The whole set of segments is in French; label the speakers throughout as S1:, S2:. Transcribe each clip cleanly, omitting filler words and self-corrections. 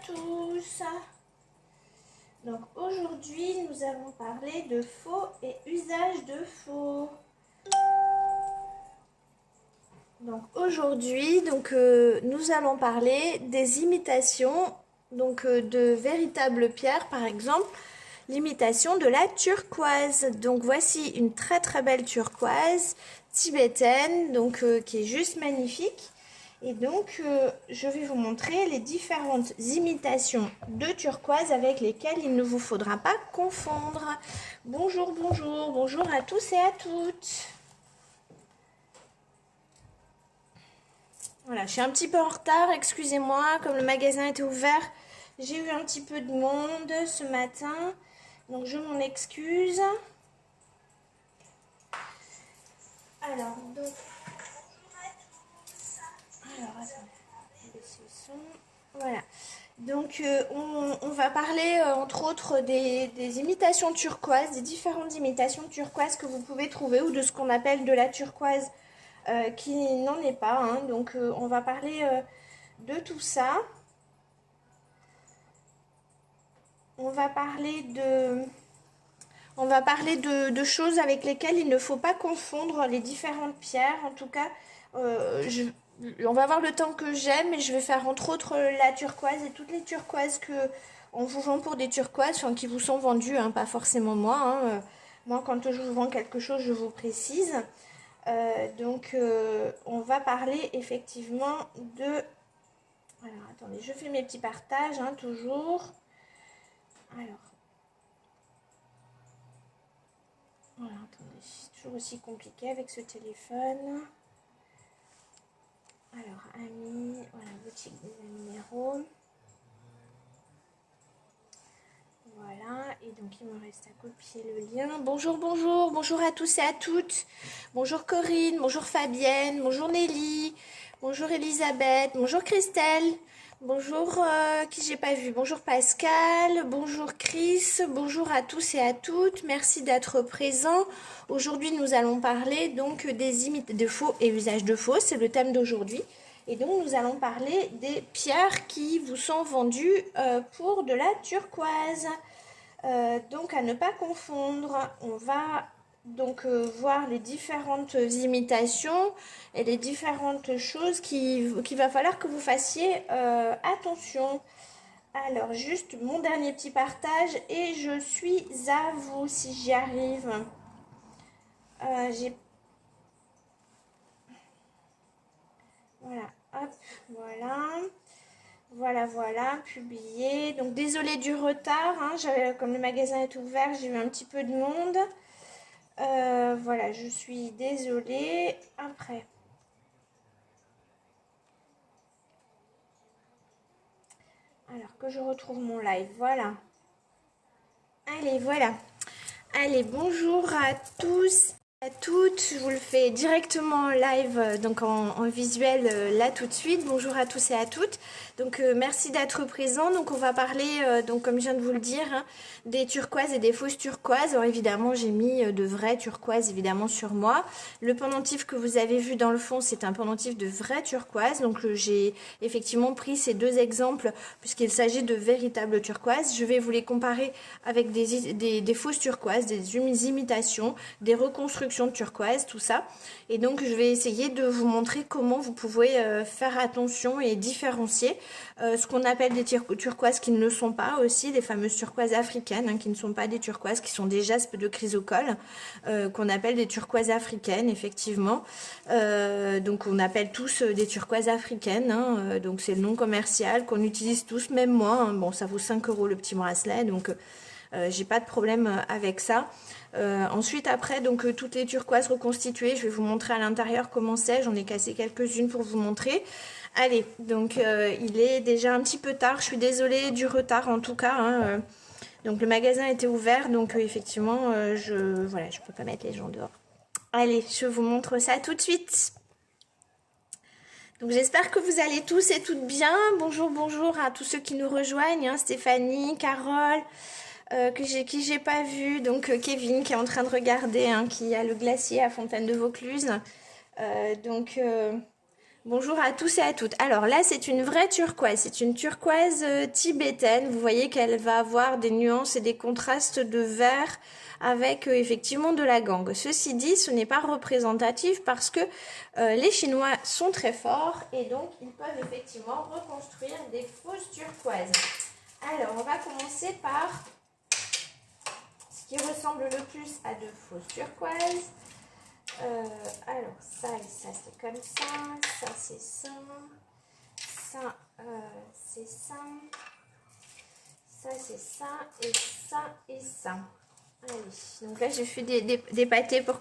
S1: tous. Donc aujourd'hui nous allons parler de faux et usage de faux. Donc aujourd'hui nous allons parler des imitations de véritables pierres, par exemple l'imitation de la turquoise. Donc voici une très très belle turquoise tibétaine qui est juste magnifique. Et je vais vous montrer les différentes imitations de turquoise avec lesquelles il ne vous faudra pas confondre. Bonjour, bonjour, bonjour à tous et à toutes. Voilà, je suis un petit peu en retard, excusez-moi, comme le magasin était ouvert, j'ai eu un petit peu de monde ce matin, donc je m'en excuse. Alors, voilà. On va parler entre autres des imitations turquoises, des différentes imitations turquoises que vous pouvez trouver ou de ce qu'on appelle de la turquoise qui n'en est pas. Hein. On va parler de tout ça. On va parler de choses avec lesquelles il ne faut pas confondre les différentes pierres. En tout cas, on va voir le temps que j'ai, mais je vais faire entre autres la turquoise et toutes les turquoises que on vous vend pour des turquoises, enfin, qui vous sont vendues, hein, pas forcément moi. Hein. Moi, quand je vous vends quelque chose, je vous précise. On va parler effectivement de... Alors, attendez, je fais mes petits partages, hein, toujours. Alors... Voilà, attendez, c'est toujours aussi compliqué avec ce téléphone. Alors, amis, voilà, boutique des minéraux. Voilà, et donc il me reste à copier le lien. Bonjour, bonjour, bonjour à tous et à toutes. Bonjour Corinne, bonjour Fabienne, bonjour Nelly, bonjour Elisabeth, bonjour Christelle. Bonjour qui j'ai pas vu, bonjour Pascal, bonjour Chris, bonjour à tous et à toutes, merci d'être présents. Aujourd'hui nous allons parler donc de faux et usage de faux, c'est le thème d'aujourd'hui. Et donc nous allons parler des pierres qui vous sont vendues pour de la turquoise. Donc à ne pas confondre, on va voir les différentes imitations et les différentes choses qu'il va falloir que vous fassiez attention. Alors juste mon dernier petit partage et je suis à vous si j'y arrive. Voilà, hop, voilà, publié. Donc désolé du retard, hein, comme le magasin est ouvert, j'ai eu un petit peu de monde. Voilà, je suis désolée. Après. Alors que je retrouve mon live, voilà. Allez, voilà. Allez, bonjour à tous, à toutes. Je vous le fais directement en live, en visuel là tout de suite. Bonjour à tous et à toutes. Merci d'être présents. Donc on va parler, comme je viens de vous le dire, hein, des turquoises et des fausses turquoises. Alors évidemment, j'ai mis de vraies turquoises évidemment sur moi. Le pendentif que vous avez vu dans le fond, c'est un pendentif de vraie turquoise. J'ai effectivement pris ces deux exemples puisqu'il s'agit de véritables turquoises. Je vais vous les comparer avec des fausses turquoises, des imitations, des reconstructions de turquoise, tout ça. Et donc je vais essayer de vous montrer comment vous pouvez faire attention et différencier ce qu'on appelle des turquoises qui ne le sont pas aussi, les fameuses turquoises africaines, hein, qui ne sont pas des turquoises, qui sont des jaspes de chrysocole, qu'on appelle des turquoises africaines, effectivement. On appelle tous des turquoises africaines, hein, donc c'est le nom commercial qu'on utilise tous, même moi, hein. Bon, ça vaut 5 € le petit bracelet, j'ai pas de problème avec ça. Ensuite, après, toutes les turquoises reconstituées, je vais vous montrer à l'intérieur comment c'est. J'en ai cassé quelques-unes pour vous montrer. Allez, il est déjà un petit peu tard. Je suis désolée du retard en tout cas. Hein. Le magasin était ouvert, effectivement, je peux pas mettre les gens dehors. Allez, je vous montre ça tout de suite. Donc j'espère que vous allez tous et toutes bien. Bonjour, bonjour à tous ceux qui nous rejoignent, hein, Stéphanie, Carole. Qui j'ai pas vu, Kevin qui est en train de regarder, hein, qui a le glacier à Fontaine de Vaucluse. Bonjour à tous et à toutes. Alors là, c'est une vraie turquoise. C'est une turquoise tibétaine. Vous voyez qu'elle va avoir des nuances et des contrastes de vert avec effectivement de la gangue. Ceci dit, ce n'est pas représentatif parce que les Chinois sont très forts et donc ils peuvent effectivement reconstruire des fausses turquoises. Alors, on va commencer par ce qui ressemble le plus à de fausses turquoises. Alors ça et ça c'est comme ça c'est ça, ça c'est ça, ça c'est ça et ça et ça. Allez, donc là j'ai fait des paquets pour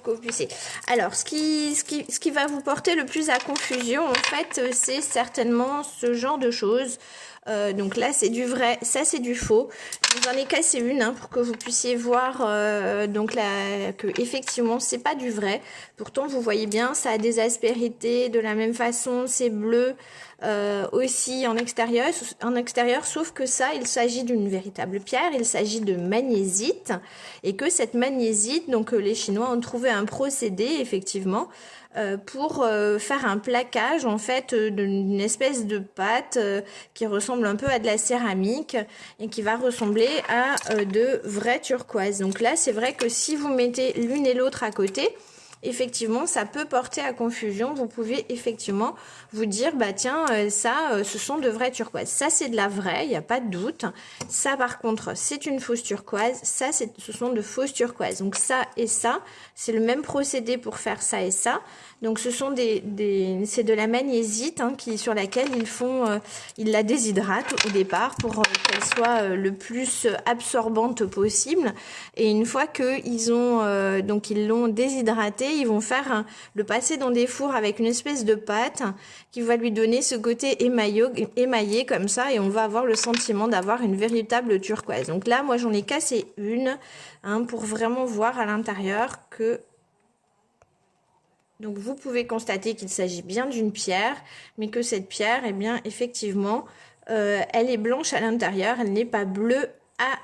S1: que vous puissiez. Alors ce qui va vous porter le plus à confusion en fait c'est certainement ce genre de choses. Donc là c'est du vrai, ça c'est du faux. J'en ai cassé une pour que vous puissiez voir donc là que effectivement c'est pas du vrai. Pourtant vous voyez bien ça a des aspérités de la même façon, c'est bleu aussi en extérieur, sauf que ça il s'agit d'une véritable pierre, il s'agit de magnésite et que cette magnésite donc les Chinois ont trouvé un procédé effectivement pour faire un plaquage en fait d'une espèce de pâte qui ressemble un peu à de la céramique et qui va ressembler à de vraies turquoises. Donc là c'est vrai que si vous mettez l'une et l'autre à côté, effectivement ça peut porter à confusion. Vous pouvez effectivement vous dire bah tiens ça ce sont de vraies turquoises, ça c'est de la vraie, il n'y a pas de doute. Ça par contre c'est une fausse turquoise, ça ce sont de fausses turquoises. Donc ça et ça c'est le même procédé pour faire ça et ça. Donc ce sont c'est de la magnésite sur laquelle ils la déshydratent au départ pour qu'elle soit le plus absorbante possible. Et une fois que ils l'ont déshydratée, ils vont le passer dans des fours avec une espèce de pâte qui va lui donner ce côté émaillé comme ça, et on va avoir le sentiment d'avoir une véritable turquoise. Donc là, moi j'en ai cassé une pour vraiment voir à l'intérieur que... Donc vous pouvez constater qu'il s'agit bien d'une pierre, mais que cette pierre, eh bien effectivement, elle est blanche à l'intérieur, elle n'est pas bleue à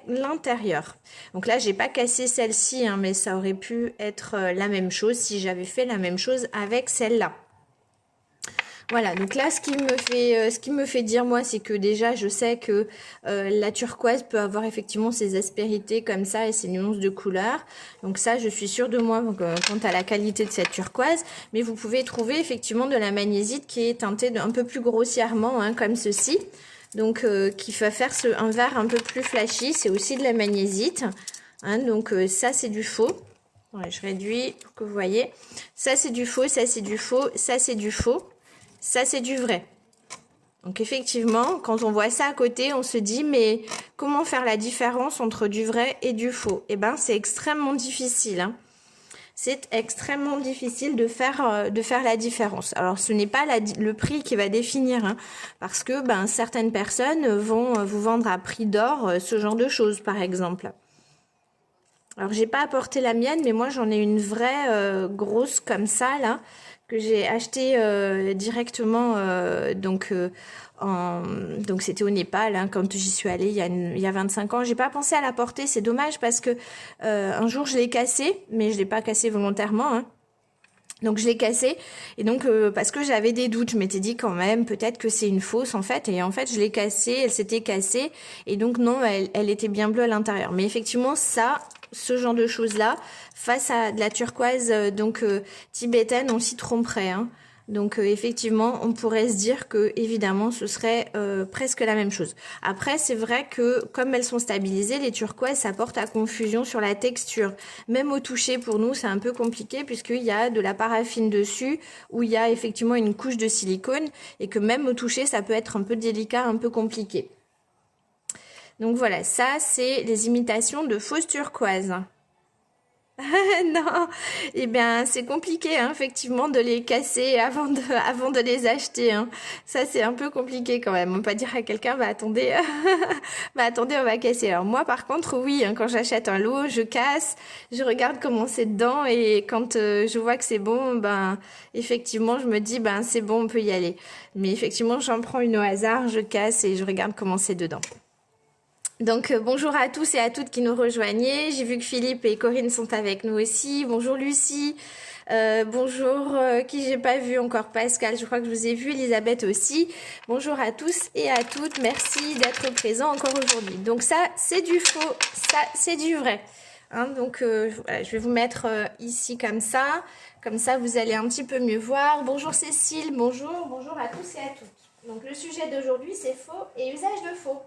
S1: l'intérieur. Donc là, j'ai pas cassé celle-ci, mais ça aurait pu être la même chose si j'avais fait la même chose avec celle-là. Voilà, donc là, ce qui me fait dire, moi, c'est que déjà, je sais que la turquoise peut avoir effectivement ses aspérités comme ça et ses nuances de couleur. Donc ça, je suis sûre de moi quant à la qualité de cette turquoise. Mais vous pouvez trouver effectivement de la magnésite qui est teintée un peu plus grossièrement, comme ceci. Donc, qui va faire un vert un peu plus flashy. C'est aussi de la magnésite. Donc, ça, c'est du faux. Ouais, je réduis pour que vous voyez. Ça, c'est du faux, ça, c'est du faux, ça, c'est du faux. Ça, c'est du vrai. Donc, effectivement, quand on voit ça à côté, on se dit, mais comment faire la différence entre du vrai et du faux? Eh bien, c'est extrêmement difficile. C'est extrêmement difficile de faire la différence. Alors, ce n'est pas le prix qui va définir, parce que certaines personnes vont vous vendre à prix d'or ce genre de choses, par exemple. Alors, j'ai pas apporté la mienne, mais moi, j'en ai une vraie grosse comme ça, là, que j'ai acheté directement donc c'était au Népal quand j'y suis allée il y a 25 ans. J'ai pas pensé à la porter, c'est dommage parce que un jour je l'ai cassée, mais je l'ai pas cassée volontairement. Donc je l'ai cassée et donc parce que j'avais des doutes, je m'étais dit quand même peut-être que c'est une fausse en fait, et en fait je l'ai cassée, elle s'était cassée et donc non, elle était bien bleue à l'intérieur. Mais effectivement ce genre de choses là face à de la turquoise tibétaine, on s'y tromperait. Donc effectivement, on pourrait se dire que évidemment ce serait presque la même chose. Après, c'est vrai que comme elles sont stabilisées, les turquoises, ça porte à confusion sur la texture. Même au toucher, pour nous, c'est un peu compliqué puisqu'il y a de la paraffine dessus, où il y a effectivement une couche de silicone, et que même au toucher, ça peut être un peu délicat, un peu compliqué. Donc voilà, ça c'est les imitations de fausses turquoises. Non, eh bien c'est compliqué effectivement de les casser avant de les acheter. Ça c'est un peu compliqué quand même. On peut pas dire à quelqu'un bah attendez, attendez on va casser. Alors moi par contre oui, quand j'achète un lot, je casse, je regarde comment c'est dedans et quand je vois que c'est bon, effectivement je me dis c'est bon, on peut y aller. Mais effectivement j'en prends une au hasard, je casse et je regarde comment c'est dedans. Donc bonjour à tous et à toutes qui nous rejoignez. J'ai vu que Philippe et Corinne sont avec nous aussi. Bonjour Lucie. Bonjour, qui j'ai pas vu encore, Pascal, je crois que je vous ai vu, Elisabeth aussi. Bonjour à tous et à toutes, merci d'être présents encore aujourd'hui. Donc ça, c'est du faux, ça, c'est du vrai. Hein, donc voilà, je vais vous mettre ici comme ça vous allez un petit peu mieux voir. Bonjour Cécile, bonjour, bonjour à tous et à toutes. Donc le sujet d'aujourd'hui, c'est faux et usage de faux.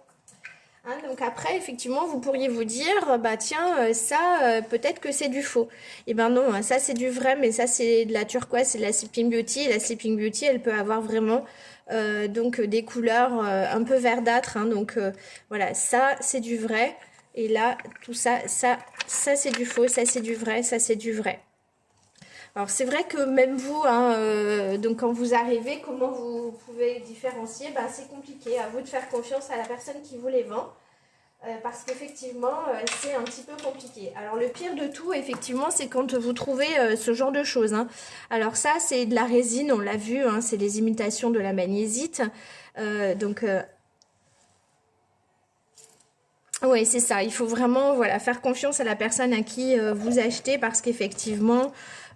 S1: Hein, donc après, effectivement, vous pourriez vous dire, bah tiens, ça, peut-être que c'est du faux. Eh ben non, hein, ça c'est du vrai, mais ça c'est de la turquoise, c'est de la Sleeping Beauty. Et la Sleeping Beauty, elle peut avoir vraiment donc des couleurs un peu verdâtres. Hein, donc voilà, ça c'est du vrai. Et là, tout ça, ça c'est du faux, ça c'est du vrai, ça c'est du vrai. Alors c'est vrai que même vous, hein, donc quand vous arrivez, comment vous pouvez différencier, ben, c'est compliqué. À vous de faire confiance à la personne qui vous les vend. Parce qu'effectivement, c'est un petit peu compliqué. Alors le pire de tout, effectivement, c'est quand vous trouvez ce genre de choses. Hein. Alors ça, c'est de la résine, on l'a vu, hein, c'est les imitations de la magnésiite. Oui, c'est ça. Il faut vraiment voilà, faire confiance à la personne à qui vous achetez parce qu'effectivement,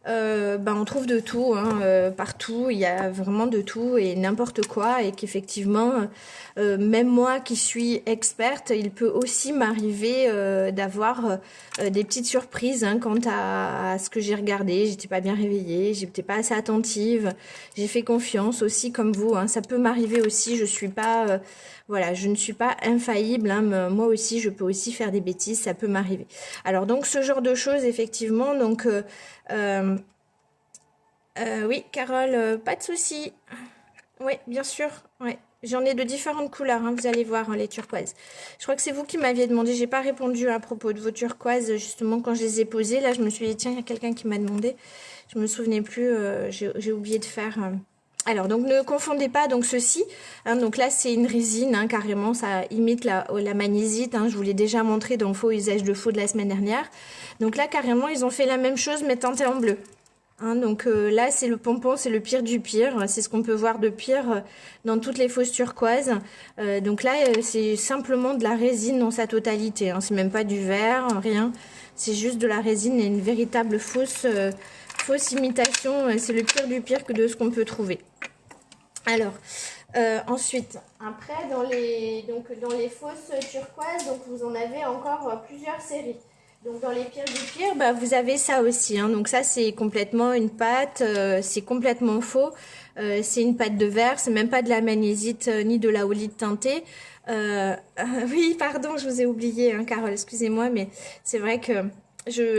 S1: on trouve de tout, hein, partout. Il y a vraiment de tout et n'importe quoi. Et qu'effectivement, même moi qui suis experte, il peut aussi m'arriver d'avoir des petites surprises hein, quant à ce que j'ai regardé. J'étais pas bien réveillée, j'étais pas assez attentive. J'ai fait confiance aussi comme vous. Hein. Ça peut m'arriver aussi. Je suis pas... Voilà, je ne suis pas infaillible, hein, moi aussi je peux aussi faire des bêtises, ça peut m'arriver. Alors donc ce genre de choses effectivement, donc oui Carole, pas de souci. Oui, bien sûr, ouais. J'en ai de différentes couleurs, hein, vous allez voir hein, les turquoises. Je crois que c'est vous qui m'aviez demandé, j'ai pas répondu à propos de vos turquoises justement quand je les ai posées. Là je me suis dit tiens il y a quelqu'un qui m'a demandé, je me souvenais plus, j'ai oublié de faire... Alors, donc ne confondez pas donc ceci. Hein, donc là, c'est une résine, hein, carrément, ça imite la magnésiite. Hein, je vous l'ai déjà montré dans le faux usage de faux de la semaine dernière. Donc là, carrément, ils ont fait la même chose, mais teinté en bleu. Hein, donc là, c'est le pompon, c'est le pire du pire. C'est ce qu'on peut voir de pire dans toutes les fausses turquoises. Donc là, c'est simplement de la résine dans sa totalité. Hein, c'est même pas du verre, rien. C'est juste de la résine et une véritable fausse imitation. C'est le pire du pire que de ce qu'on peut trouver. Alors, ensuite, après, dans les fausses turquoises, donc vous en avez encore plusieurs séries. Donc, dans les pires du pire, bah, vous avez ça aussi. Hein. Donc, ça, c'est complètement une pâte, c'est complètement faux. C'est une pâte de verre, c'est même pas de la magnésiite ni de la olite teintée. Oui, pardon, je vous ai oublié, hein, Carole, excusez-moi, mais c'est vrai que...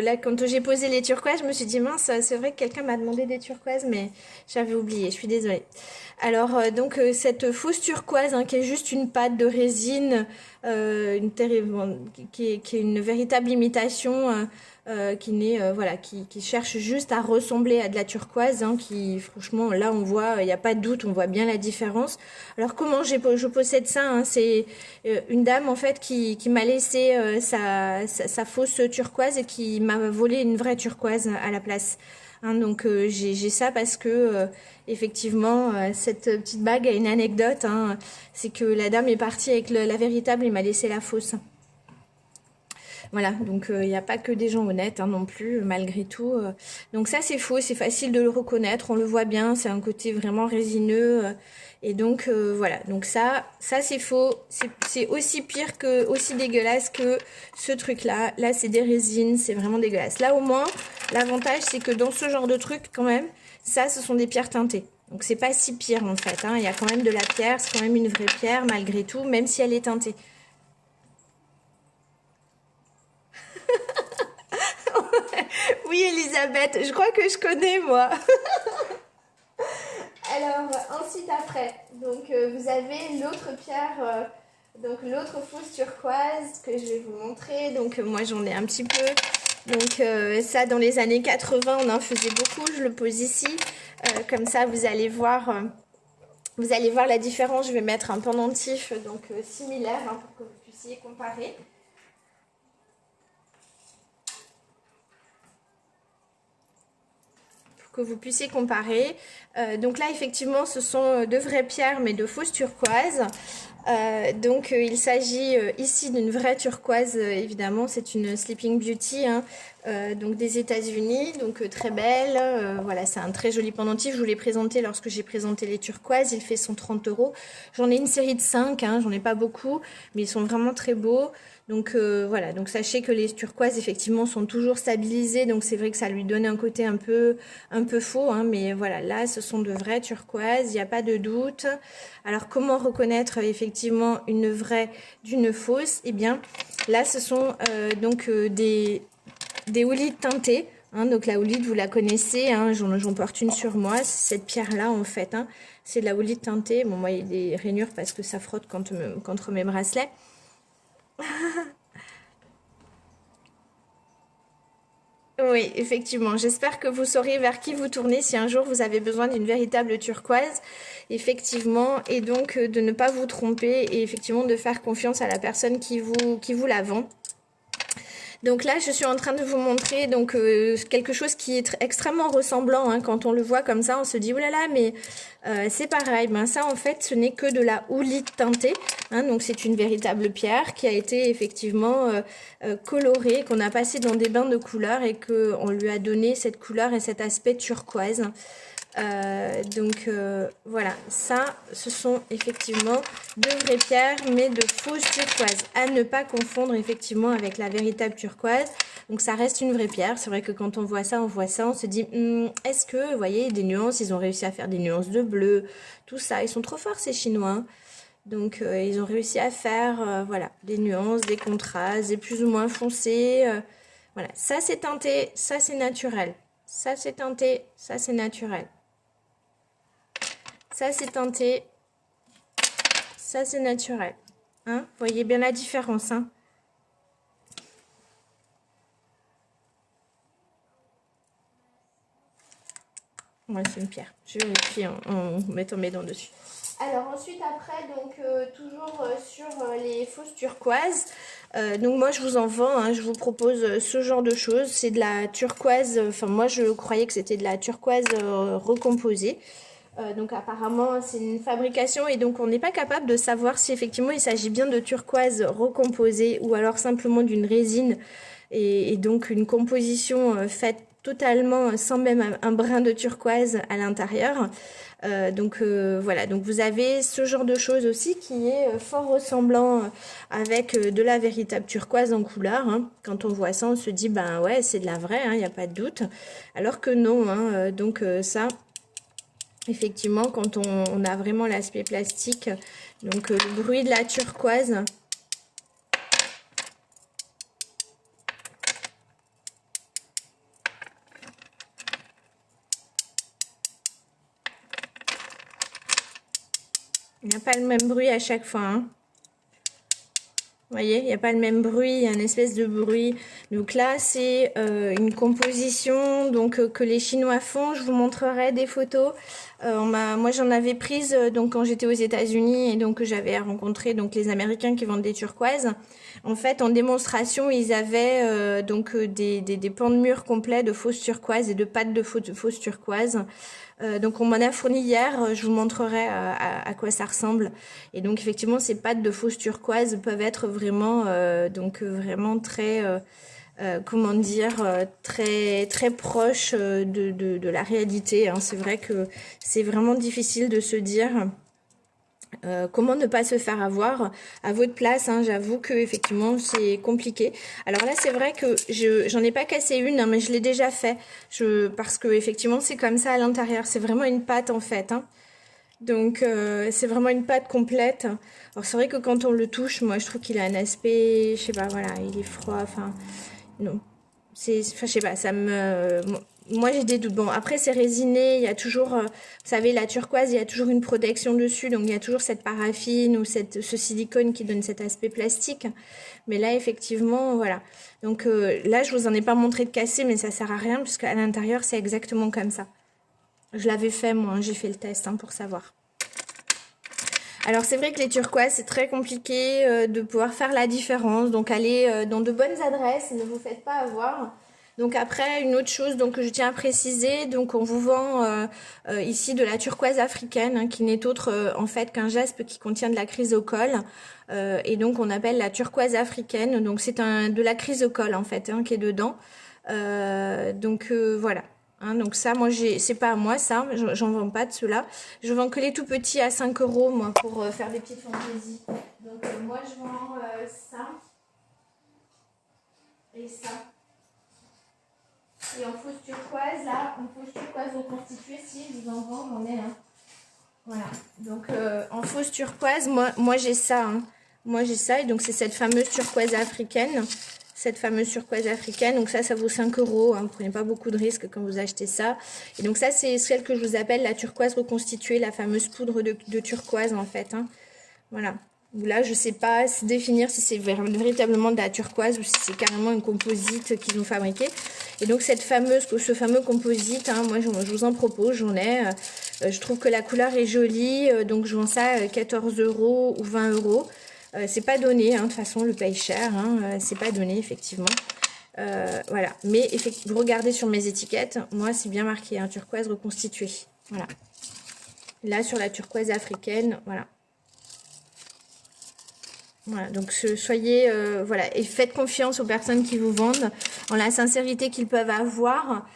S1: Là, quand j'ai posé les turquoises, je me suis dit, mince, c'est vrai que quelqu'un m'a demandé des turquoises, mais j'avais oublié, je suis désolée. Alors, cette fausse turquoise, hein, qui est juste une pâte de résine, qui est une véritable imitation, qui cherche juste à ressembler à de la turquoise, hein, qui, franchement, là, on voit, il n'y a pas de doute, on voit bien la différence. Alors, comment je possède ça hein, c'est une dame, en fait, qui m'a laissé sa fausse turquoise et qui m'a volé une vraie turquoise à la place. Hein, donc j'ai ça parce que effectivement cette petite bague a une anecdote. Hein, c'est que la dame est partie avec la véritable et m'a laissé la fausse. Voilà, donc il n'y a pas que des gens honnêtes hein, non plus, malgré tout. Donc ça c'est faux, c'est facile de le reconnaître, on le voit bien, c'est un côté vraiment résineux. Et donc voilà, donc ça c'est faux, c'est aussi pire que, aussi dégueulasse que ce truc-là. Là c'est des résines, c'est vraiment dégueulasse. Là au moins, l'avantage c'est que dans ce genre de truc quand même, ça ce sont des pierres teintées. Donc c'est pas si pire en fait, hein. Il y a quand même de la pierre, c'est quand même une vraie pierre malgré tout, même si elle est teintée. Oui, Elisabeth, je crois que je connais, moi. Alors, ensuite, après, donc vous avez l'autre pierre, donc l'autre fausse turquoise que je vais vous montrer. Donc, moi, j'en ai un petit peu. Donc, ça, dans les années 80, on en faisait beaucoup. Je le pose ici. Comme ça, vous allez voir la différence. Je vais mettre un pendentif, donc similaire, hein, pour que vous puissiez comparer. Que vous puissiez comparer. Donc là, effectivement, ce sont de vraies pierres, mais de fausses turquoises. Il s'agit ici d'une vraie turquoise, évidemment, c'est une Sleeping Beauty. Hein. donc des États-Unis, donc très belle. Voilà, c'est un très joli pendentif. Je vous l'ai présenté lorsque j'ai présenté les turquoises. Il fait 130 euros. J'en ai une série de 5, hein, j'en ai pas beaucoup, mais ils sont vraiment très beaux. Donc voilà, donc sachez que les turquoises effectivement sont toujours stabilisées, donc c'est vrai que ça lui donne un côté un peu faux, hein, mais voilà, là ce sont de vraies turquoises, il n'y a pas de doute. Alors comment reconnaître effectivement une vraie d'une fausse? Eh bien là ce sont des houllites teintées. Hein, donc la houlite, vous la connaissez, hein, j'en porte une sur moi, c'est cette pierre-là en fait, hein, c'est de la houlite teintée. Bon, moi il y a des rainures parce que ça frotte contre mes bracelets. Oui, effectivement. J'espère que vous saurez vers qui vous tournez si un jour vous avez besoin d'une véritable turquoise, effectivement, et donc de ne pas vous tromper et effectivement de faire confiance à la personne qui vous la vend. Donc là, je suis en train de vous montrer donc quelque chose qui est extrêmement ressemblant. Hein. Quand on le voit comme ça, on se dit, oh là là, mais c'est pareil. Ben ça, en fait, ce n'est que de la houlite teintée. Hein. Donc c'est une véritable pierre qui a été effectivement colorée, qu'on a passé dans des bains de couleurs et qu'on lui a donné cette couleur et cet aspect turquoise. Voilà, ça ce sont effectivement de vraies pierres mais de fausses turquoises, à ne pas confondre effectivement avec la véritable turquoise. Donc ça reste une vraie pierre. C'est vrai que quand on voit ça, on se dit est-ce que, vous voyez, des nuances, ils ont réussi à faire des nuances de bleu, tout ça, ils sont trop forts ces Chinois, hein. Donc ils ont réussi à faire voilà, des nuances, des contrastes, des plus ou moins foncés, voilà, ça c'est teinté, ça c'est naturel, ça c'est teinté, ça c'est naturel. Ça, c'est teinté. Ça, c'est naturel. Hein, vous voyez bien la différence. Hein. Ouais, c'est une pierre. Je vérifie en mettant mes dents dessus. Alors ensuite, après, donc toujours sur les fausses turquoises. Donc moi, je vous en vends. Hein, je vous propose ce genre de choses. C'est de la turquoise. Enfin, moi, je croyais que c'était de la turquoise recomposée. Donc apparemment c'est une fabrication et donc on n'est pas capable de savoir si effectivement il s'agit bien de turquoise recomposée ou alors simplement d'une résine et donc une composition faite totalement sans même un brin de turquoise à l'intérieur. Voilà, donc vous avez ce genre de choses aussi qui est fort ressemblant avec de la véritable turquoise en couleur. Hein. Quand on voit ça, on se dit ben ouais c'est de la vraie, il n'y a pas de doute. Alors que non, hein, ça... Effectivement, quand on a vraiment l'aspect plastique, donc le bruit de la turquoise. Il n'y a pas le même bruit à chaque fois. Hein. Vous voyez, il n'y a pas le même bruit, il y a une espèce de bruit. Donc là, c'est une composition donc, que les Chinois font. Je vous montrerai des photos. Moi, j'en avais prise donc quand j'étais aux États-Unis et donc j'avais rencontré donc les Américains qui vendent des turquoises. En fait, en démonstration, ils avaient des pans de mur complets de fausses turquoises et de pattes de fausses turquoises. Donc on m'en a fourni hier, je vous montrerai à quoi ça ressemble. Et donc effectivement ces pattes de fausses turquoises peuvent être vraiment vraiment très comment dire très très proches de la réalité. Hein. C'est vrai que c'est vraiment difficile de se dire comment ne pas se faire avoir à votre place, hein, j'avoue que effectivement c'est compliqué. Alors là c'est vrai que j'en ai pas cassé une, hein, mais je l'ai déjà fait, parce que effectivement c'est comme ça à l'intérieur, c'est vraiment une pâte en fait. Hein. Donc c'est vraiment une pâte complète. Alors c'est vrai que quand on le touche, moi je trouve qu'il a un aspect, je sais pas, voilà, il est froid, enfin non. Enfin, je sais pas, ça me... Moi, j'ai des doutes. Bon, après, c'est résiné. Il y a toujours, vous savez, la turquoise, il y a toujours une protection dessus. Donc, il y a toujours cette paraffine ou ce silicone qui donne cet aspect plastique. Mais là, effectivement, voilà. Donc, là, je vous en ai pas montré de casser, mais ça sert à rien puisque à l'intérieur, c'est exactement comme ça. Je l'avais fait, moi. J'ai fait le test hein, pour savoir. Alors c'est vrai que les turquoises c'est très compliqué de pouvoir faire la différence, donc allez dans de bonnes adresses, ne vous faites pas avoir. Donc après une autre chose donc que je tiens à préciser, donc on vous vend ici de la turquoise africaine hein, qui n'est autre en fait qu'un jaspe qui contient de la chrysocole et donc on appelle la turquoise africaine, donc c'est de la chrysocole en fait hein, qui est dedans. Voilà. Hein, donc ça, moi, c'est pas à moi ça, j'en vends pas de ceux-là. Je vends que les tout petits à 5 euros, moi, pour faire des petites fantaisies. Donc moi, je vends ça et ça. Et en fausse turquoise, là, en fausse turquoise reconstituée, si, je vous en vends, j'en ai un. Voilà. Donc en fausse turquoise, moi j'ai ça. Hein. Moi j'ai ça, et donc c'est cette fameuse turquoise africaine. Cette fameuse turquoise africaine, donc ça vaut 5 euros, hein, vous ne prenez pas beaucoup de risques quand vous achetez ça. Et donc ça, c'est celle que je vous appelle la turquoise reconstituée, la fameuse poudre de turquoise en fait. Hein. Voilà. Là, je ne sais pas définir si c'est véritablement de la turquoise ou si c'est carrément une composite qu'ils ont fabriquée. Et donc ce fameux composite, hein, moi je vous en propose, j'en ai. Je trouve que la couleur est jolie, donc je vends ça à 14 euros ou 20 euros. C'est pas donné, hein, de toute façon, le paye cher, hein, c'est pas donné, effectivement. Voilà, mais vous regardez sur mes étiquettes, moi, c'est bien marqué, hein, turquoise reconstituée. Voilà. Là, sur la turquoise africaine, voilà. Voilà, donc soyez, voilà, et faites confiance aux personnes qui vous vendent, en la sincérité qu'ils peuvent avoir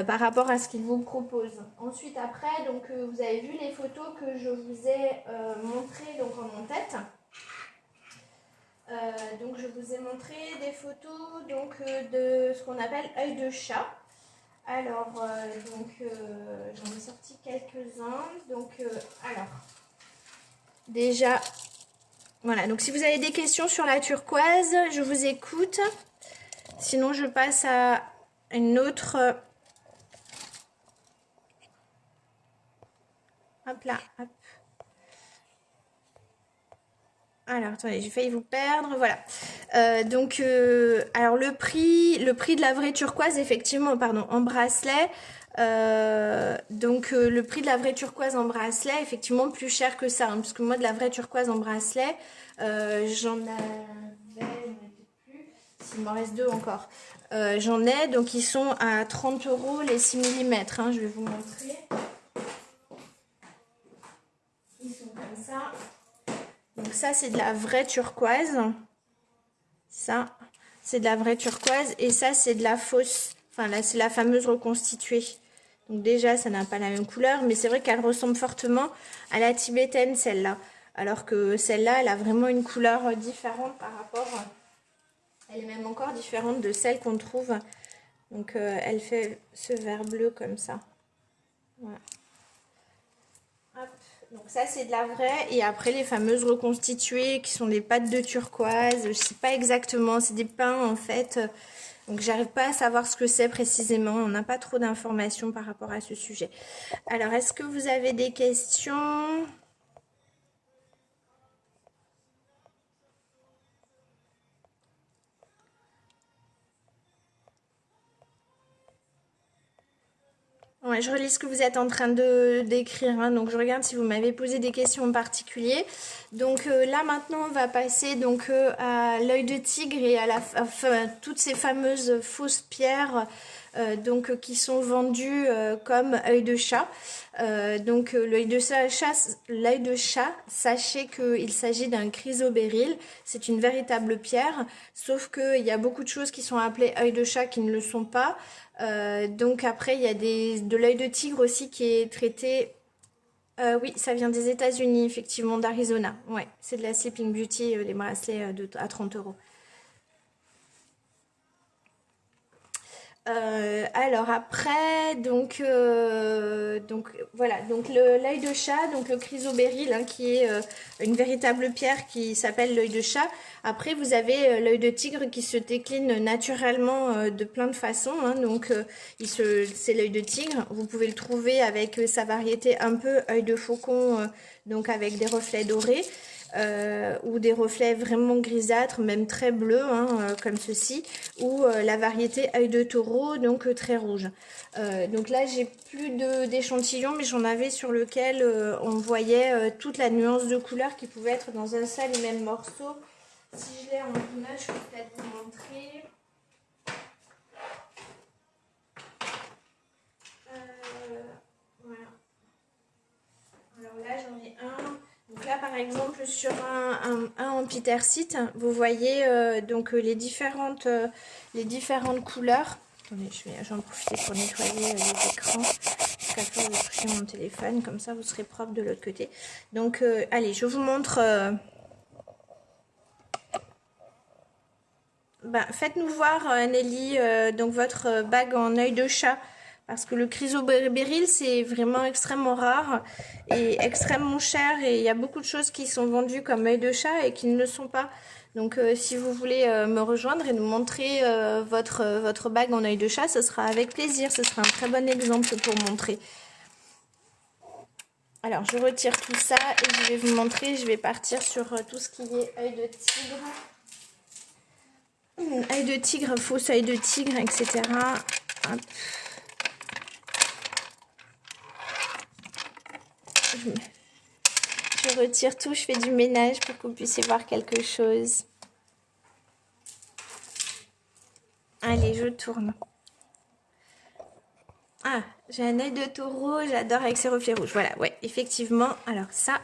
S1: par rapport à ce qu'ils vous proposent. Ensuite, après, donc, vous avez vu les photos que je vous ai montrées donc, en en-tête. Donc je vous ai montré des photos donc, de ce qu'on appelle œil de chat. Alors, j'en ai sorti quelques-uns. Donc, alors, déjà, voilà. Donc, si vous avez des questions sur la turquoise, je vous écoute. Sinon, je passe à une autre. Hop là, hop. Alors, attendez, j'ai failli vous perdre, voilà. Alors le prix de la vraie turquoise, effectivement, pardon, en bracelet. Le prix de la vraie turquoise en bracelet, effectivement, plus cher que ça. Hein, parce que moi, de la vraie turquoise en bracelet, j'en avais, plus, s'il m'en reste 2 encore. J'en ai, donc ils sont à 30 euros les 6 mm. Hein, je vais vous montrer. Ils sont comme ça. Donc ça, c'est de la vraie turquoise. Ça, c'est de la vraie turquoise. Et ça, c'est de la fausse. Enfin, là, c'est la fameuse reconstituée. Donc déjà, ça n'a pas la même couleur. Mais c'est vrai qu'elle ressemble fortement à la tibétaine, celle-là. Alors que celle-là, elle a vraiment une couleur différente par rapport... Elle est même encore différente de celle qu'on trouve. Donc, elle fait ce vert bleu comme ça. Voilà. Hop. Donc ça c'est de la vraie, et après les fameuses reconstituées qui sont des pâtes de turquoise, je sais pas exactement, c'est des pains en fait, donc j'arrive pas à savoir ce que c'est précisément, on n'a pas trop d'informations par rapport à ce sujet. Alors est-ce que vous avez des questions ? Ouais, je relis ce que vous êtes en train d'écrire, hein, donc je regarde si vous m'avez posé des questions en particulier. Donc là maintenant on va passer donc à l'œil de tigre et à toutes ces fameuses fausses pierres qui sont vendues comme œil de chat. L'œil de chat, sachez qu'il s'agit d'un chrysobéryl, c'est une véritable pierre, sauf qu'il y a beaucoup de choses qui sont appelées œil de chat qui ne le sont pas. Donc après il y a de l'œil de tigre aussi qui est traité, oui ça vient des États-Unis, effectivement, d'Arizona, ouais, c'est de la Sleeping Beauty, les bracelets à 30 euros. Alors après, voilà, donc l'œil de chat, donc le chrysobéryl, hein, qui est une véritable pierre qui s'appelle l'œil de chat. Après, vous avez l'œil de tigre qui se décline naturellement de plein de façons, hein, c'est l'œil de tigre. Vous pouvez le trouver avec sa variété un peu œil de faucon, donc avec des reflets dorés. Ou des reflets vraiment grisâtres, même très bleus, hein, comme ceci, ou la variété œil de taureau, donc très rouge. Donc là, j'ai plus d'échantillons, mais j'en avais sur lequel on voyait toute la nuance de couleur qui pouvait être dans un seul et même morceau. Si je l'ai en image, je peux peut-être vous montrer. Voilà. Alors là, j'en ai un. Donc là, par exemple, sur un en pitércite, vous voyez les différentes couleurs. J'en profite pour nettoyer les écrans. Parce qu'à force de toucher mon téléphone, comme ça vous serez propre de l'autre côté. Donc allez, je vous montre. Faites-nous voir Nelly, donc votre bague en œil de chat. Parce que le chrysobéryl, c'est vraiment extrêmement rare et extrêmement cher. Et il y a beaucoup de choses qui sont vendues comme œil de chat et qui ne le sont pas. Donc si vous voulez me rejoindre et nous montrer votre bague en œil de chat, ce sera avec plaisir. Ce sera un très bon exemple pour montrer. Alors je retire tout ça et je vais vous montrer. Je vais partir sur tout ce qui est œil de tigre. Œil de tigre, faux œil de tigre, etc. Hop. Je retire tout, je fais du ménage pour que vous puissiez voir quelque chose. Allez, je tourne. Ah, j'ai un œil de taureau, j'adore avec ses reflets rouges. Voilà, ouais, effectivement. Alors ça,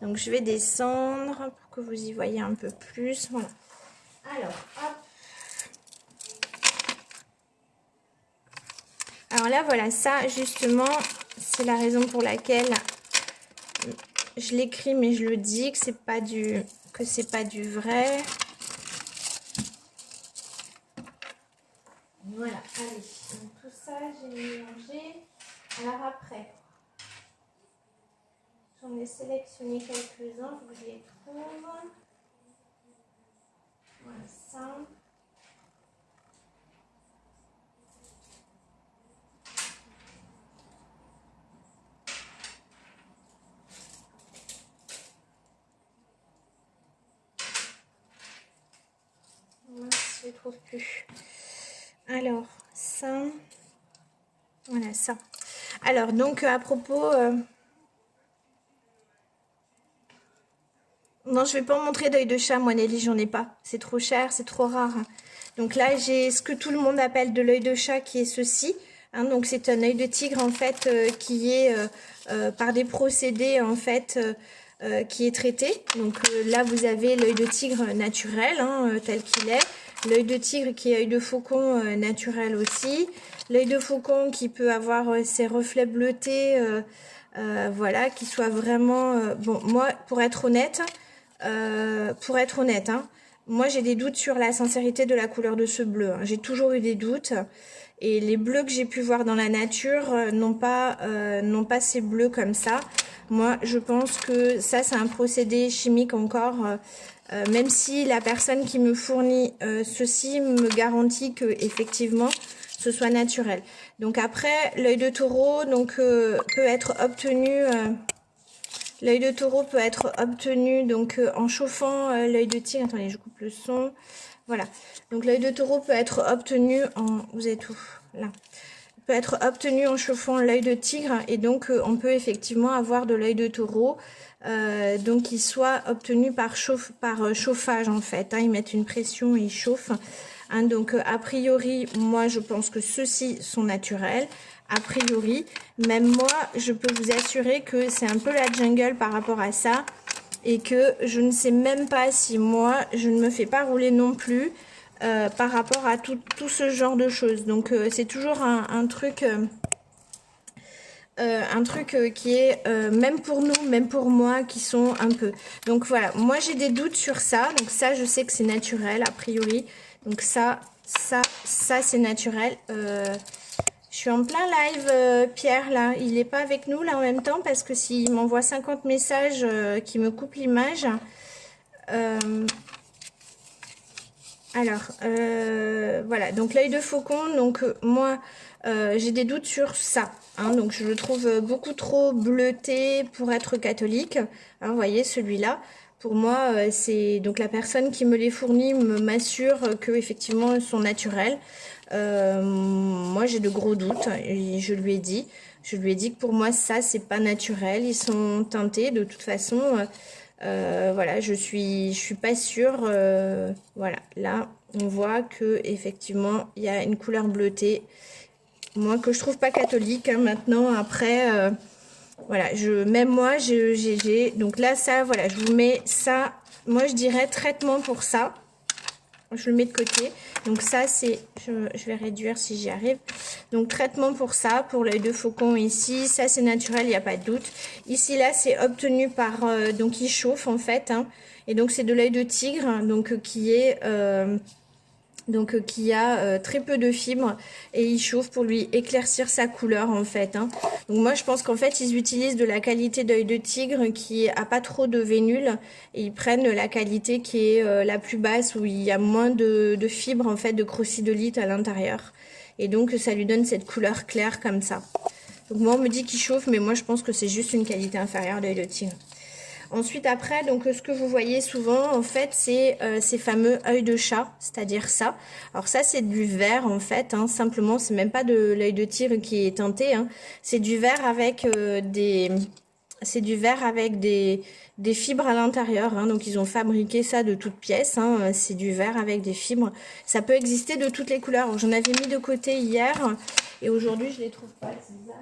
S1: donc je vais descendre pour que vous y voyez un peu plus. Voilà. Alors, hop. Alors là, voilà, ça, justement, c'est la raison pour laquelle je l'écris, mais je le dis, que c'est pas du vrai. Voilà, allez. Donc tout ça, j'ai mélangé. Alors après, j'en ai sélectionné quelques-uns, faut que je les trouve. Voilà, ça. Je les trouve plus. Alors, ça. Voilà, ça. Alors, donc, à propos... Non, je vais pas en montrer d'œil de chat, moi, Nelly, j'en ai pas. C'est trop cher, c'est trop rare. Donc là, j'ai ce que tout le monde appelle de l'œil de chat, qui est ceci. Hein, donc, c'est un œil de tigre, en fait, qui est par des procédés, en fait... qui est traité. Donc là, vous avez l'œil de tigre naturel, hein, tel qu'il est. L'œil de tigre qui est œil de faucon naturel aussi. L'œil de faucon qui peut avoir ses reflets bleutés, voilà, qui soit vraiment... bon, moi, pour être honnête, hein, moi j'ai des doutes sur la sincérité de la couleur de ce bleu. Hein. J'ai toujours eu des doutes. Et les bleus que j'ai pu voir dans la nature n'ont pas ces bleus comme ça. Moi, je pense que ça, c'est un procédé chimique encore. Même si la personne qui me fournit ceci me garantit que effectivement, ce soit naturel. Donc après, l'œil de taureau peut être obtenu. L'œil de taureau peut être obtenu donc en chauffant l'œil de tigre. Attendez, je coupe le son. Voilà. Donc l'œil de taureau peut être obtenu en... Vous êtes où? Là. Peut être obtenu en chauffant l'œil de tigre et donc on peut effectivement avoir de l'œil de taureau donc qui soit obtenu par chauffage en fait. Hein. Ils mettent une pression et ils chauffent. Hein. Donc a priori, moi je pense que ceux-ci sont naturels. A priori, même moi, je peux vous assurer que c'est un peu la jungle par rapport à ça. Et que je ne sais même pas si moi, je ne me fais pas rouler non plus par rapport à tout ce genre de choses. Donc, c'est toujours un truc qui est, même pour nous, même pour moi, qui sont un peu... Donc, voilà, moi, j'ai des doutes sur ça. Donc, ça, je sais que c'est naturel, a priori. Donc, ça c'est naturel. Je suis en plein live, Pierre, là. Il n'est pas avec nous, là, en même temps, parce que s'il m'envoie 50 messages qui me coupent l'image... voilà, donc l'œil de faucon, donc moi, j'ai des doutes sur ça. Hein, donc je le trouve beaucoup trop bleuté pour être catholique. Hein, vous voyez, celui-là. Pour moi, c'est donc la personne qui me les fournit m'assure que effectivement ils sont naturels. Moi, j'ai de gros doutes et je lui ai dit que pour moi ça c'est pas naturel. Ils sont teintés de toute façon. Voilà, je suis pas sûre. Voilà, là on voit que effectivement il y a une couleur bleutée. Moi que je trouve pas catholique. Hein, maintenant après. Voilà, même moi, j'ai donc là, ça, voilà, je vous mets ça. Moi, je dirais traitement pour ça. je le mets de côté. Donc ça c'est, je vais réduire si j'y arrive. Donc traitement pour ça, pour l'œil de faucon ici, ça c'est naturel, il n'y a pas de doute. Ici là c'est obtenu par, donc il chauffe en fait, hein, et donc c'est de l'œil de tigre, donc qui a très peu de fibres et il chauffe pour lui éclaircir sa couleur en fait, hein. Donc moi je pense qu'en fait ils utilisent de la qualité d'œil de tigre qui a pas trop de vénule et ils prennent la qualité qui est la plus basse où il y a moins de fibres en fait, de crocodilite à l'intérieur, et donc ça lui donne cette couleur claire comme ça. Donc moi on me dit qu'il chauffe, mais moi je pense que c'est juste une qualité inférieure d'œil de tigre. Ensuite après, donc ce que vous voyez souvent en fait c'est ces fameux œils de chat, c'est-à-dire ça. Alors ça c'est du vert en fait, hein, simplement c'est même pas de l'œil de tigre qui est teinté, hein. C'est du vert avec des fibres à l'intérieur, hein. Donc ils ont fabriqué ça de toutes pièces, hein. C'est du vert avec des fibres. Ça peut exister de toutes les couleurs. J'en avais mis de côté hier et aujourd'hui je les trouve pas, c'est bizarre.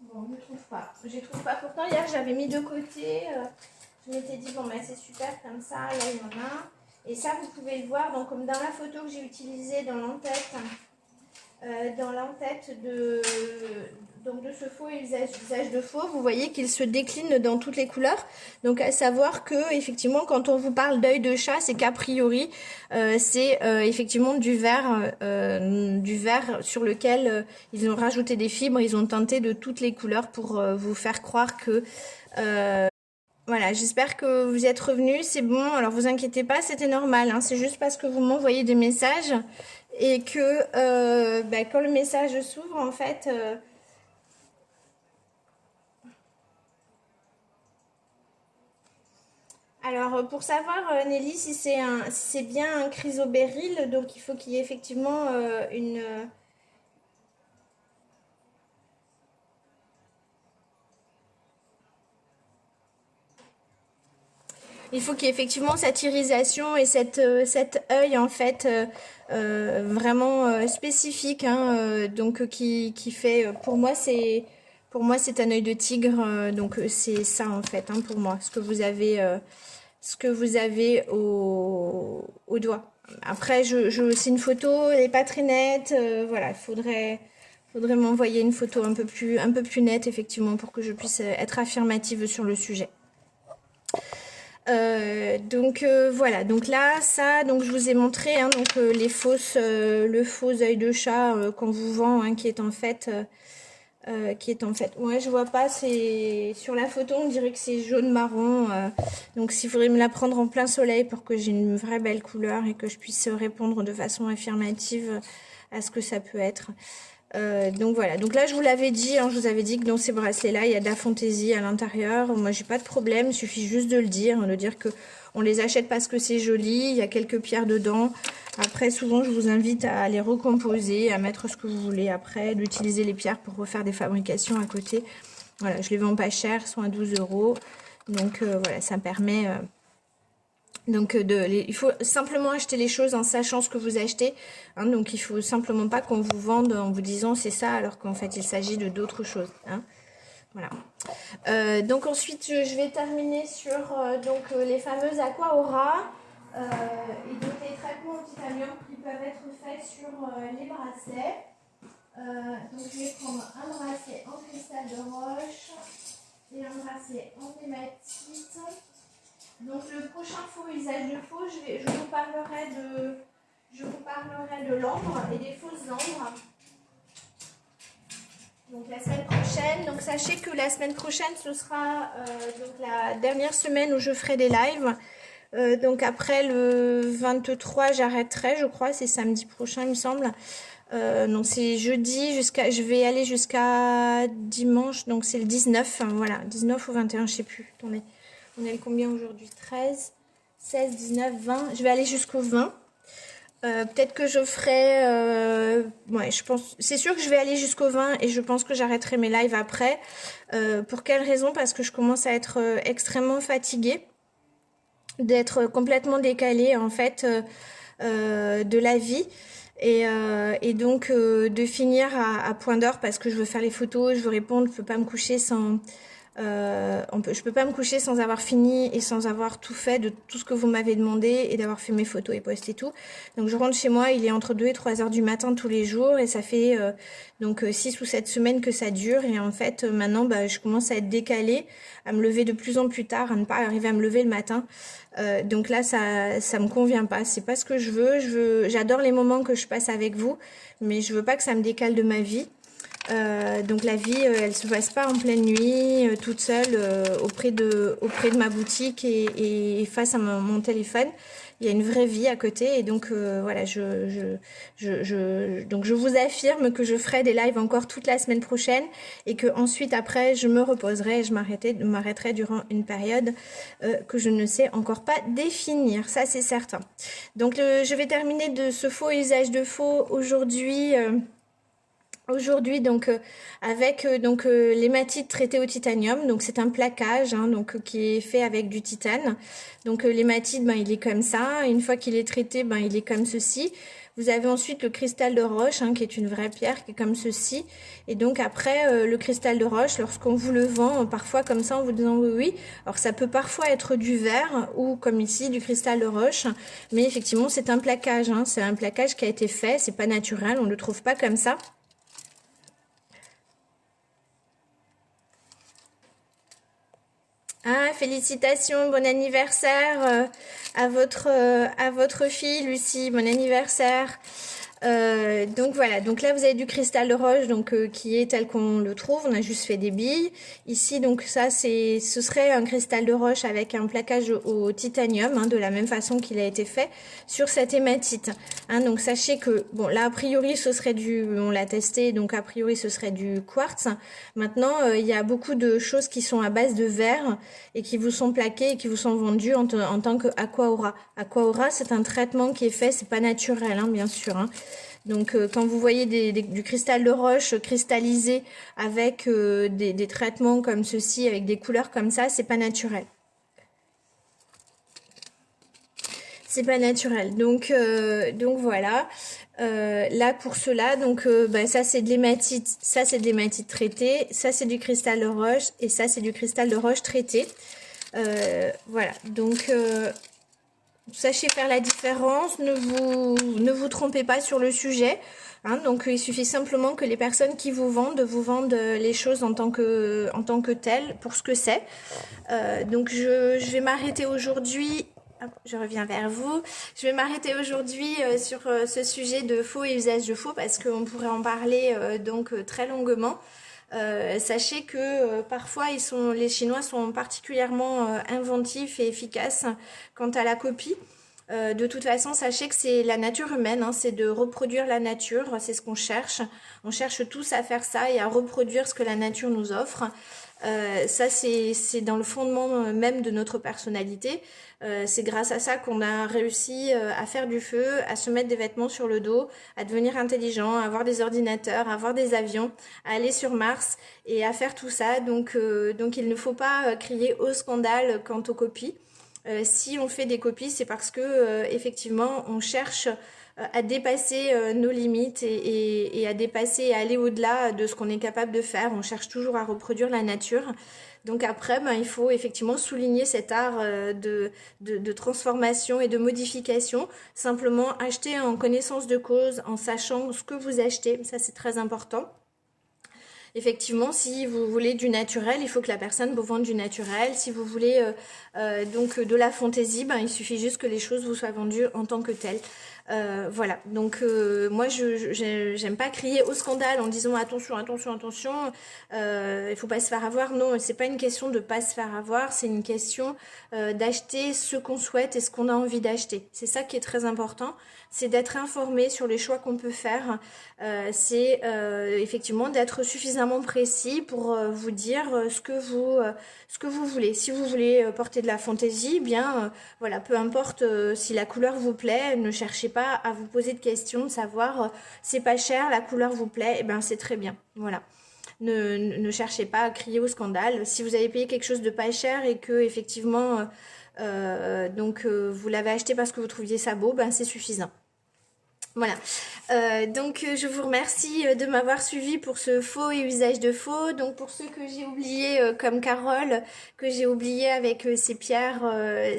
S1: Bon, je ne trouve pas. Je ne trouve pas. Pourtant, hier, j'avais mis de côté. Je m'étais dit, bon, bah, c'est super comme ça. Là, il y en a. Et ça, vous pouvez le voir. Donc, comme dans la photo que j'ai utilisée dans l'entête de ce faux et usage de faux, vous voyez qu'il se décline dans toutes les couleurs. Donc à savoir que effectivement quand on vous parle d'œil de chat, c'est qu'a priori c'est effectivement du vert sur lequel ils ont rajouté des fibres, ils ont teinté de toutes les couleurs pour vous faire croire que voilà, j'espère que vous y êtes revenus, c'est bon. Alors vous inquiétez pas, c'était normal, hein. C'est juste parce que vous m'envoyez des messages et que quand le message s'ouvre en fait alors pour savoir Nelly si c'est bien un chrysobéryl, donc il faut qu'il y ait effectivement il faut qu'il y ait effectivement cette irisation et cet œil en fait vraiment spécifique, hein, donc qui fait pour moi c'est un œil de tigre, donc c'est ça en fait, hein, pour moi ce que vous avez au doigt. Après c'est une photo, elle n'est pas très nette, voilà, faudrait m'envoyer une photo un peu plus nette effectivement pour que je puisse être affirmative sur le sujet. Voilà, donc là ça, donc je vous ai montré, hein, donc le faux œil de chat qu'on vous vend, hein, qui est en fait ouais, je vois pas, c'est sur la photo on dirait que c'est jaune marron, donc s'il faudrait me la prendre en plein soleil pour que j'ai une vraie belle couleur et que je puisse répondre de façon affirmative à ce que ça peut être. Donc voilà, donc là je vous l'avais dit, hein, je vous avais dit que dans ces bracelets là il y a de la fantaisie à l'intérieur. Moi j'ai pas de problème, il suffit juste de le dire, hein, de dire que on les achète parce que c'est joli, il y a quelques pierres dedans. Après souvent je vous invite à les recomposer, à mettre ce que vous voulez après, d'utiliser les pierres pour refaire des fabrications à côté. Voilà, je les vends pas cher, sont à 12 €. Donc voilà, ça permet donc il faut simplement acheter les choses en sachant ce que vous achetez, hein, donc il faut simplement pas qu'on vous vende en vous disant c'est ça alors qu'en fait il s'agit de d'autres choses, hein. Voilà. Donc ensuite je vais terminer sur les fameuses Aqua Aura et donc les traitements en titanium qui peuvent être faits sur les bracelets. Donc je vais prendre un bracelet en cristal de roche et un bracelet en hématite. Donc le prochain faux usage de faux, je vous parlerai de l'ambre et des fausses ambres. Donc la semaine prochaine, donc sachez que la semaine prochaine ce sera donc la dernière semaine où je ferai des lives. Donc après le 23 j'arrêterai, je crois, c'est samedi prochain il me semble. Donc c'est jeudi je vais aller jusqu'à dimanche, donc c'est le 19, voilà, 19 ou 21, je sais plus. Attendez. On est le combien aujourd'hui? 13, 16, 19, 20. Je vais aller jusqu'au 20. Peut-être que je ferai... ouais, je pense... C'est sûr que je vais aller jusqu'au 20 et je pense que j'arrêterai mes lives après. Pour quelle raison? Parce que je commence à être extrêmement fatiguée, d'être complètement décalée en fait de la vie. Et donc de finir à point d'heure parce que je veux faire les photos, je veux répondre, je peux pas me coucher sans... je peux pas me coucher sans avoir fini et sans avoir tout fait de tout ce que vous m'avez demandé et d'avoir fait mes photos et posté tout. Donc je rentre chez moi, il est entre 2 et 3 heures du matin tous les jours et ça fait donc 6 ou 7 semaines que ça dure et en fait maintenant je commence à être décalée, à me lever de plus en plus tard, à ne pas arriver à me lever le matin. Donc là ça me convient pas, c'est pas ce que je veux, j'adore les moments que je passe avec vous, mais je veux pas que ça me décale de ma vie. Donc la vie, elle se passe pas en pleine nuit, toute seule auprès de ma boutique et face à mon téléphone. Il y a une vraie vie à côté et donc voilà, donc je vous affirme que je ferai des lives encore toute la semaine prochaine et que ensuite après je me reposerai et je m'arrêterai durant une période que je ne sais encore pas définir, ça c'est certain. Donc je vais terminer de ce faux usage de faux aujourd'hui. Aujourd'hui donc avec l'hématite traitée au titanium, donc c'est un plaquage donc qui est fait avec du titane. Donc l'hématite il est comme ça, une fois qu'il est traité il est comme ceci. Vous avez ensuite le cristal de roche qui est une vraie pierre qui est comme ceci. Et donc après le cristal de roche, lorsqu'on vous le vend parfois comme ça en vous disant oui oui, alors ça peut parfois être du verre ou comme ici du cristal de roche, mais effectivement c'est un plaquage, c'est un plaquage qui a été fait, c'est pas naturel, on ne le trouve pas comme ça. Ah, félicitations, bon anniversaire à votre fille, Lucie, bon anniversaire. Donc voilà, donc là vous avez du cristal de roche donc qui est tel qu'on le trouve, on a juste fait des billes. Ici donc ça ce serait un cristal de roche avec un plaquage au titanium de la même façon qu'il a été fait sur cette hématite. Donc sachez que bon là a priori ce serait on l'a testé donc a priori ce serait du quartz. Maintenant il y a beaucoup de choses qui sont à base de verre et qui vous sont plaquées et qui vous sont vendues en tant que aqua aura. Aqua aura c'est un traitement qui est fait, c'est pas naturel bien sûr. Donc quand vous voyez du cristal de roche cristallisé avec des traitements comme ceci, avec des couleurs comme ça, c'est pas naturel. C'est pas naturel. Donc voilà. Là pour cela, donc ça c'est de l'hématite, ça c'est de l'hématite traitée, ça c'est du cristal de roche et ça c'est du cristal de roche traité. Voilà. Donc sachez faire la différence, ne vous trompez pas sur le sujet. Donc il suffit simplement que les personnes qui vous vendent les choses en tant que telles, pour ce que c'est. Donc je vais m'arrêter aujourd'hui. Je reviens vers vous. Je vais m'arrêter aujourd'hui sur ce sujet de faux et usage de faux parce qu'on pourrait en parler très longuement. Sachez que parfois les Chinois sont particulièrement inventifs et efficaces quant à la copie. De toute façon, sachez que c'est la nature humaine, c'est de reproduire la nature, c'est ce qu'on cherche. On cherche tous à faire ça et à reproduire ce que la nature nous offre. Ça, c'est dans le fondement même de notre personnalité. C'est grâce à ça qu'on a réussi à faire du feu, à se mettre des vêtements sur le dos, à devenir intelligent, à avoir des ordinateurs, à avoir des avions, à aller sur Mars et à faire tout ça. Donc il ne faut pas crier au scandale quant aux copies. Si on fait des copies, c'est parce que effectivement, on cherche à dépasser nos limites et à dépasser et à aller au-delà de ce qu'on est capable de faire. On cherche toujours à reproduire la nature. Donc après, il faut effectivement souligner cet art de transformation et de modification. Simplement acheter en connaissance de cause, en sachant ce que vous achetez. Ça, c'est très important. Effectivement, si vous voulez du naturel, il faut que la personne vous vende du naturel. Si vous voulez donc de la fantaisie, il suffit juste que les choses vous soient vendues en tant que telles. Voilà, donc moi je j'aime pas crier au scandale en disant attention, attention, attention, il faut pas se faire avoir. Non, c'est pas une question de pas se faire avoir, c'est une question d'acheter ce qu'on souhaite et ce qu'on a envie d'acheter. C'est ça qui est très important, c'est d'être informé sur les choix qu'on peut faire, c'est effectivement d'être suffisamment précis pour vous dire ce que vous voulez. Si vous voulez porter de la fantaisie, bien voilà, peu importe si la couleur vous plaît, ne cherchez pas pas à vous poser de questions, de savoir c'est pas cher, la couleur vous plaît, et ben c'est très bien. Voilà. Ne cherchez pas à crier au scandale. Si vous avez payé quelque chose de pas cher et que effectivement vous l'avez acheté parce que vous trouviez ça beau, ben c'est suffisant. Voilà, je vous remercie de m'avoir suivi pour ce faux et usage de faux. Donc pour ceux que j'ai oubliés comme Carole, que j'ai oublié avec ces pierres,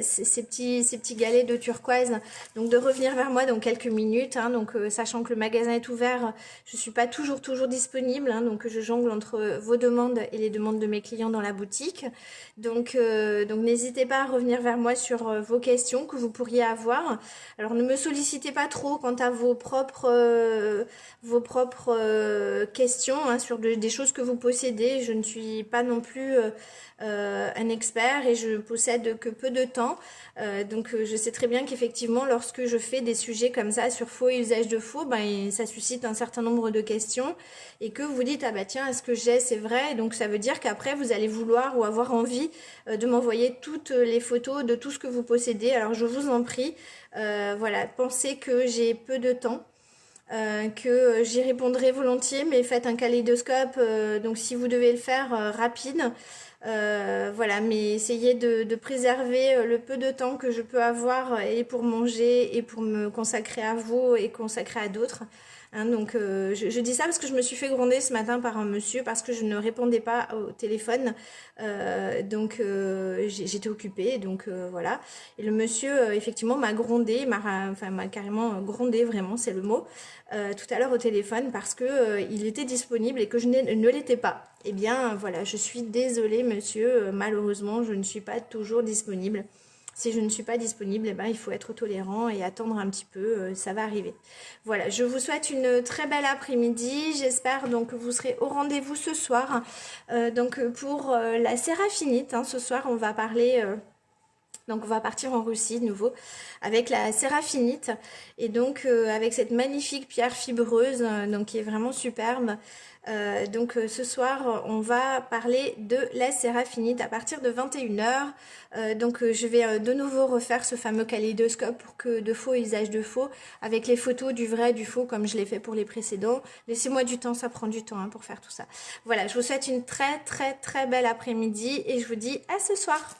S1: ces petits galets de turquoise, donc de revenir vers moi dans quelques minutes, hein, sachant que le magasin est ouvert, je suis pas toujours disponible, hein, donc je jongle entre vos demandes et les demandes de mes clients dans la boutique. Donc n'hésitez pas à revenir vers moi sur vos questions que vous pourriez avoir. Alors ne me sollicitez pas trop quant à vos propres questions, hein, sur des choses que vous possédez. Je ne suis pas non plus un expert et je possède que peu de temps. Je sais très bien qu'effectivement lorsque je fais des sujets comme ça sur faux et usage de faux, ben, ça suscite un certain nombre de questions et que vous dites ah bah tiens, est-ce que c'est vrai, et donc ça veut dire qu'après vous allez vouloir ou avoir envie de m'envoyer toutes les photos de tout ce que vous possédez. Alors je vous en prie, voilà, pensez que j'ai peu de temps, que j'y répondrai volontiers, mais faites un kaléidoscope, donc si vous devez le faire, rapide. Voilà, mais essayez de préserver le peu de temps que je peux avoir et pour manger et pour me consacrer à vous et consacrer à d'autres. Hein, je dis ça parce que je me suis fait gronder ce matin par un monsieur parce que je ne répondais pas au téléphone. J'étais occupée, voilà. Et le monsieur, effectivement, m'a grondé, m'a carrément grondé, vraiment, c'est le mot, tout à l'heure au téléphone parce que il était disponible et que je ne l'étais pas. Eh bien, voilà, je suis désolée, monsieur, malheureusement, je ne suis pas toujours disponible. Si je ne suis pas disponible, eh ben, il faut être tolérant et attendre un petit peu, ça va arriver. Voilà, je vous souhaite une très belle après-midi. J'espère donc que vous serez au rendez-vous ce soir. Pour la séraphinite, hein, ce soir, on va parler... Donc on va partir en Russie de nouveau avec la séraphinite et avec cette magnifique pierre fibreuse qui est vraiment superbe. Ce soir on va parler de la séraphinite à partir de 21h. Je vais de nouveau refaire ce fameux kaléidoscope pour que de faux et usage de faux avec les photos du vrai, du faux comme je l'ai fait pour les précédents. Laissez-moi du temps, ça prend du temps, hein, pour faire tout ça. Voilà, je vous souhaite une très très très belle après-midi et je vous dis à ce soir.